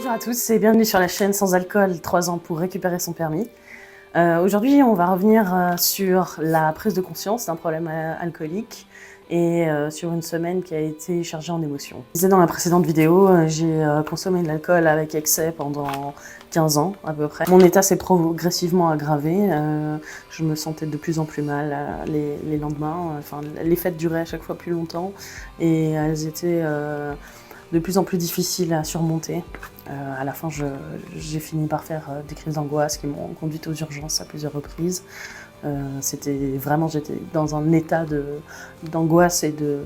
Bonjour à tous et bienvenue sur la chaîne Sans Alcool, 3 ans pour récupérer son permis. Aujourd'hui, on va revenir sur la prise de conscience d'un problème alcoolique et sur une semaine qui a été chargée en émotions. Je disais dans la précédente vidéo, j'ai consommé de l'alcool avec excès pendant 15 ans à peu près. Mon état s'est progressivement aggravé, je me sentais de plus en plus mal les lendemains, enfin les fêtes duraient à chaque fois plus longtemps et elles étaient de plus en plus difficiles à surmonter. À la fin, j'ai fini par faire des crises d'angoisse qui m'ont conduite aux urgences à plusieurs reprises. C'était vraiment, j'étais dans un état d'angoisse et de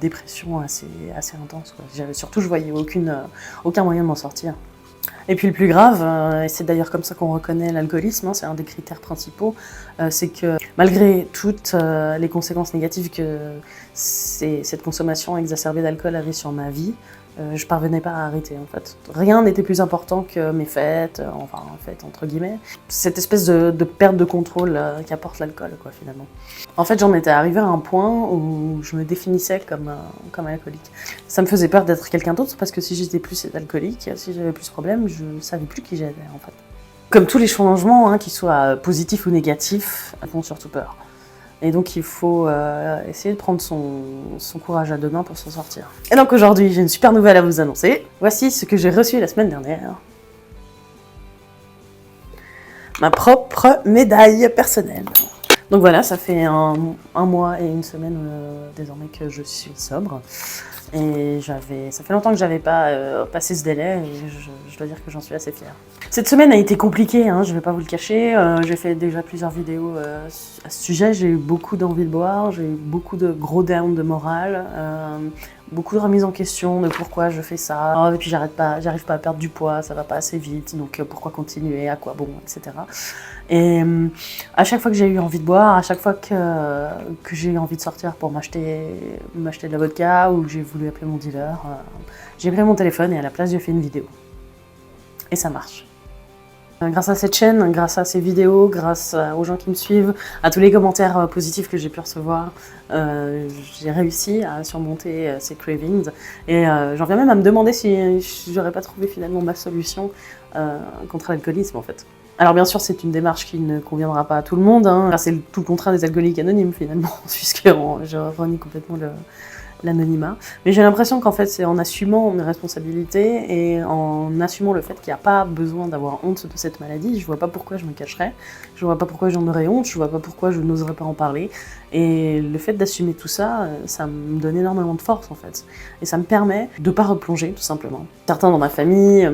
dépression assez intense, quoi. Surtout, je voyais aucun moyen de m'en sortir. Et puis le plus grave, et c'est d'ailleurs comme ça qu'on reconnaît l'alcoolisme, hein, c'est un des critères principaux, c'est que malgré toutes les conséquences négatives que cette consommation exacerbée d'alcool avait sur ma vie, je parvenais pas à arrêter en fait. Rien n'était plus important que mes fêtes, enfin fêtes entre guillemets. Cette espèce de perte de contrôle qu'apporte l'alcool quoi finalement. En fait j'en étais arrivée à un point où je me définissais comme alcoolique. Ça me faisait peur d'être quelqu'un d'autre parce que si j'étais plus alcoolique, si j'avais plus de problèmes, je ne savais plus qui j'étais en fait. Comme tous les changements, hein, qu'ils soient positifs ou négatifs, font surtout peur. Et donc il faut essayer de prendre son courage à deux mains pour s'en sortir. Et donc aujourd'hui, j'ai une super nouvelle à vous annoncer. Voici ce que j'ai reçu la semaine dernière. Ma propre médaille personnelle. Donc voilà, ça fait un mois et une semaine désormais que je suis sobre. Et ça fait longtemps que j'avais pas passé ce délai et je dois dire que j'en suis assez fière. Cette semaine a été compliquée, hein, je vais pas vous le cacher. J'ai fait déjà plusieurs vidéos à ce sujet. J'ai eu beaucoup d'envie de boire, j'ai eu beaucoup de gros down de morale, beaucoup de remise en question de pourquoi je fais ça. Et puis j'arrive pas à perdre du poids, ça va pas assez vite, donc pourquoi continuer, à quoi bon, etc. Et à chaque fois que j'ai eu envie de boire, à chaque fois que j'ai eu envie de sortir pour m'acheter de la vodka ou que j'ai voulu appeler mon dealer, j'ai pris mon téléphone et à la place j'ai fait une vidéo. Et ça marche. Grâce à cette chaîne, grâce à ces vidéos, grâce aux gens qui me suivent, à tous les commentaires positifs que j'ai pu recevoir, j'ai réussi à surmonter ces cravings. Et j'en viens même à me demander si j'aurais pas trouvé finalement ma solution contre l'alcoolisme en fait. Alors bien sûr, c'est une démarche qui ne conviendra pas à tout le monde, hein. C'est tout le contraire des alcooliques anonymes finalement, puisque je renie complètement l'anonymat. Mais j'ai l'impression qu'en fait, c'est en assumant mes responsabilités et en assumant le fait qu'il n'y a pas besoin d'avoir honte de cette maladie. Je vois pas pourquoi je me cacherais, je vois pas pourquoi j'en aurais honte, je vois pas pourquoi je n'oserais pas en parler. Et le fait d'assumer tout ça, ça me donne énormément de force en fait. Et ça me permet de pas replonger tout simplement. Certains dans ma famille,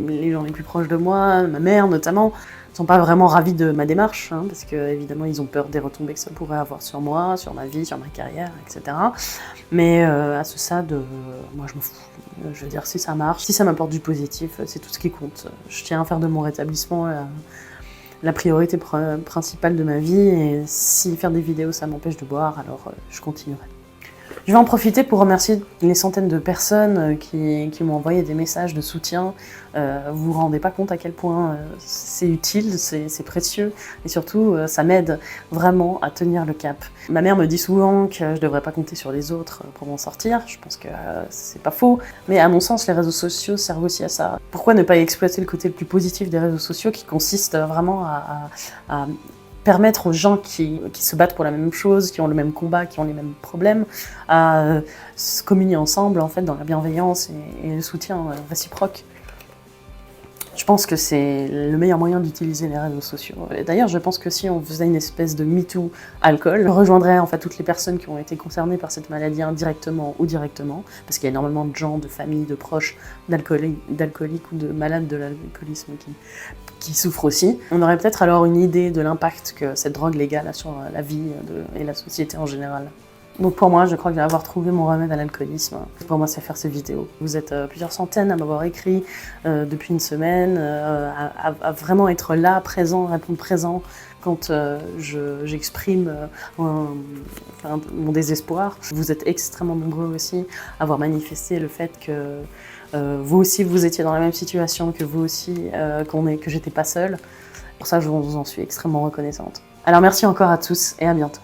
les gens les plus proches de moi, ma mère notamment, sont pas vraiment ravis de ma démarche, hein, parce que évidemment ils ont peur des retombées que ça pourrait avoir sur moi, sur ma vie, sur ma carrière, etc. Mais à ce stade, moi je m'en fous. Je veux dire, si ça marche, si ça m'apporte du positif, c'est tout ce qui compte. Je tiens à faire de mon rétablissement la priorité principale de ma vie, et si faire des vidéos ça m'empêche de boire, alors je continuerai. Je vais en profiter pour remercier les centaines de personnes qui m'ont envoyé des messages de soutien. Vous vous rendez pas compte à quel point c'est utile, c'est précieux et surtout ça m'aide vraiment à tenir le cap. Ma mère me dit souvent que je devrais pas compter sur les autres pour m'en sortir. Je pense que c'est pas faux, mais à mon sens les réseaux sociaux servent aussi à ça. Pourquoi ne pas exploiter le côté le plus positif des réseaux sociaux qui consiste vraiment à permettre aux gens qui se battent pour la même chose, qui ont le même combat, qui ont les mêmes problèmes, à se communier ensemble en fait dans la bienveillance et le soutien réciproque. Je pense que c'est le meilleur moyen d'utiliser les réseaux sociaux. D'ailleurs, je pense que si on faisait une espèce de MeToo alcool, je rejoindrais en fait toutes les personnes qui ont été concernées par cette maladie indirectement ou directement, parce qu'il y a énormément de gens, de familles, de proches d'alcooliques ou de malades de l'alcoolisme qui souffrent aussi. On aurait peut-être alors une idée de l'impact que cette drogue légale a sur la vie et la société en général. Donc pour moi, je crois que d'avoir trouvé mon remède à l'alcoolisme, pour moi c'est faire ces vidéos. Vous êtes plusieurs centaines à m'avoir écrit depuis une semaine, à vraiment être là, présent, répondre présent quand j'exprime mon désespoir. Vous êtes extrêmement nombreux aussi à avoir manifesté le fait que vous aussi vous étiez dans la même situation, que vous aussi, que j'étais pas seule. Pour ça, je vous en suis extrêmement reconnaissante. Alors merci encore à tous et à bientôt.